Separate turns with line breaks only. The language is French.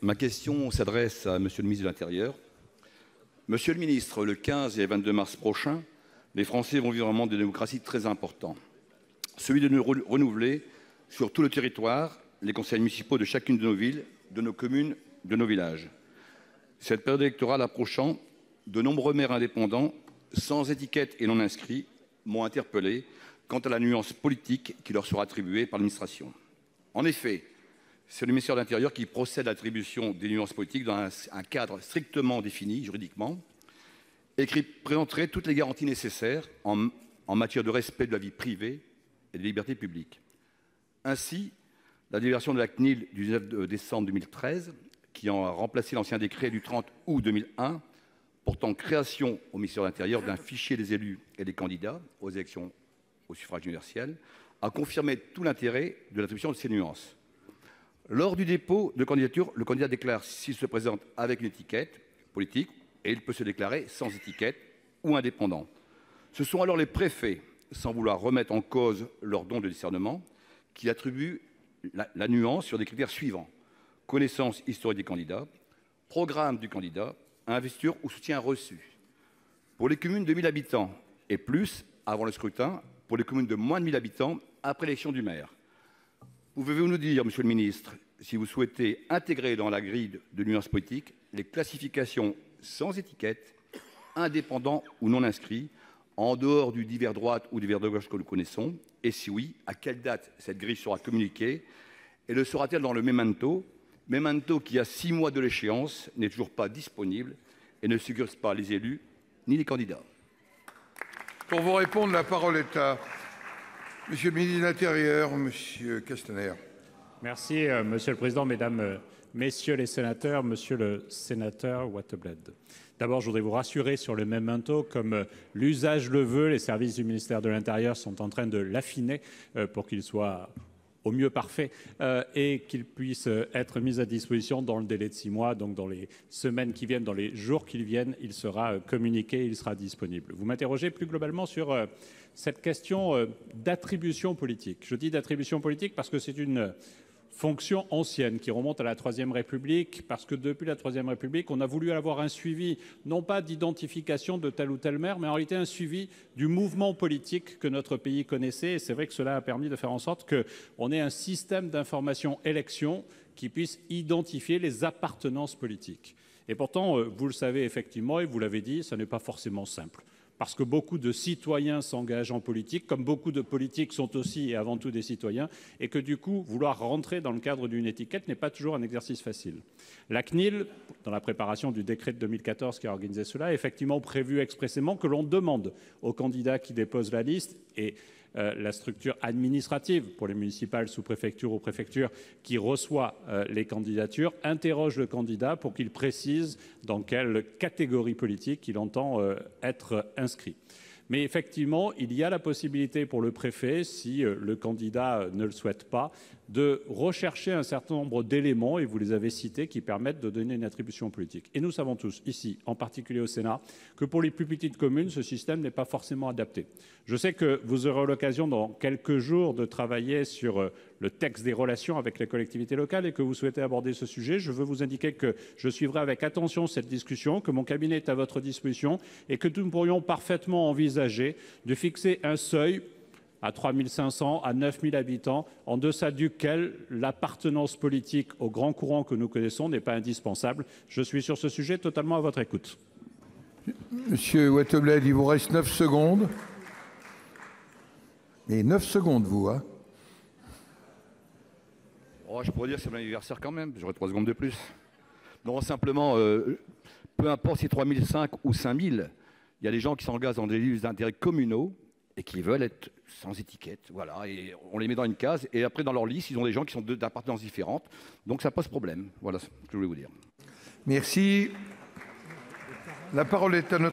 Ma question s'adresse à Monsieur le ministre de l'Intérieur. Monsieur le ministre, le 15 et 22 mars prochain, les Français vont vivre un moment de démocratie très important. Celui de nous renouveler sur tout le territoire les conseils municipaux de chacune de nos villes, de nos communes, de nos villages. Cette période électorale approchant, de nombreux maires indépendants, sans étiquette et non inscrits, m'ont interpellé quant à la nuance politique qui leur sera attribuée par l'administration. En effet, c'est le ministère de l'Intérieur qui procède à l'attribution des nuances politiques dans un cadre strictement défini juridiquement et qui présenterait toutes les garanties nécessaires en matière de respect de la vie privée et des libertés publiques. Ainsi, la délibération de la CNIL du 19 décembre 2013, qui a remplacé l'ancien décret du 30 août 2001 portant création au ministère de l'Intérieur d'un fichier des élus et des candidats aux élections au suffrage universel, a confirmé tout l'intérêt de l'attribution de ces nuances. Lors du dépôt de candidature, le candidat déclare s'il se présente avec une étiquette politique et il peut se déclarer sans étiquette ou indépendant. Ce sont alors les préfets, sans vouloir remettre en cause leur don de discernement, qui attribuent la nuance sur des critères suivants: connaissance historique des candidats, programme du candidat, investiture ou soutien reçu. Pour les communes de 1000 habitants et plus avant le scrutin, pour les communes de moins de 1000 habitants après l'élection du maire. Pouvez-vous nous dire, monsieur le ministre, si vous souhaitez intégrer dans la grille de nuances politiques les classifications sans étiquette, indépendants ou non inscrits, en dehors du divers droite ou divers de gauche que nous connaissons, et si oui, à quelle date cette grille sera communiquée et le sera-t-elle dans le memento qui, à 6 mois de l'échéance, n'est toujours pas disponible et ne sécurise pas les élus ni les candidats?
Pour vous répondre, la parole est à Monsieur le ministre de l'Intérieur, Monsieur Castaner.
Merci, Monsieur le Président, Mesdames, Messieurs les sénateurs, Monsieur le sénateur Wattebled. D'abord, je voudrais vous rassurer sur le memento. Comme l'usage le veut, les services du ministère de l'Intérieur sont en train de l'affiner pour qu'il soit au mieux parfait et qu'il puisse être mis à disposition dans le délai de 6 mois. Donc dans les semaines qui viennent, dans les jours qui viennent, il sera communiqué, il sera disponible. Vous m'interrogez plus globalement sur cette question d'attribution politique. Je dis d'attribution politique parce que c'est une fonction ancienne qui remonte à la Troisième République, parce que depuis la Troisième République, on a voulu avoir un suivi, non pas d'identification de tel ou tel maire, mais en réalité un suivi du mouvement politique que notre pays connaissait. Et c'est vrai que cela a permis de faire en sorte qu'on ait un système d'information élection qui puisse identifier les appartenances politiques. Et pourtant, vous le savez effectivement, et vous l'avez dit, ce n'est pas forcément simple. Parce que beaucoup de citoyens s'engagent en politique, comme beaucoup de politiques sont aussi et avant tout des citoyens, et que du coup, vouloir rentrer dans le cadre d'une étiquette n'est pas toujours un exercice facile. La CNIL, dans la préparation du décret de 2014 qui a organisé cela, a effectivement prévu expressément que l'on demande aux candidats qui déposent la liste et la structure administrative pour les municipales, sous-préfectures ou préfectures qui reçoit les candidatures, interroge le candidat pour qu'il précise dans quelle catégorie politique il entend être inscrit. Mais effectivement, il y a la possibilité pour le préfet, si le candidat ne le souhaite pas, de rechercher un certain nombre d'éléments, et vous les avez cités, qui permettent de donner une attribution politique. Et nous savons tous, ici, en particulier au Sénat, que pour les plus petites communes, ce système n'est pas forcément adapté. Je sais que vous aurez l'occasion dans quelques jours de travailler sur le texte des relations avec les collectivités locales et que vous souhaitez aborder ce sujet. Je veux vous indiquer que je suivrai avec attention cette discussion, que mon cabinet est à votre disposition et que nous pourrions parfaitement envisager de fixer un seuil à 3 500, à 9 000 habitants, en deçà duquel l'appartenance politique au grand courant que nous connaissons n'est pas indispensable. Je suis sur ce sujet totalement à votre écoute.
Monsieur Wattebled, il vous reste 9 secondes. Et 9 secondes, vous, hein?
Oh, je pourrais dire que c'est mon anniversaire quand même, j'aurais 3 secondes de plus. Non, simplement, peu importe si 3 500 ou 5 000, il y a des gens qui s'engagent dans des livres d'intérêt communaux et qui veulent être sans étiquette. Voilà, et on les met dans une case, et après dans leur liste, ils ont des gens qui sont d'appartenances différentes, donc ça pose problème. Voilà ce que je voulais vous dire.
Merci. La parole est à notre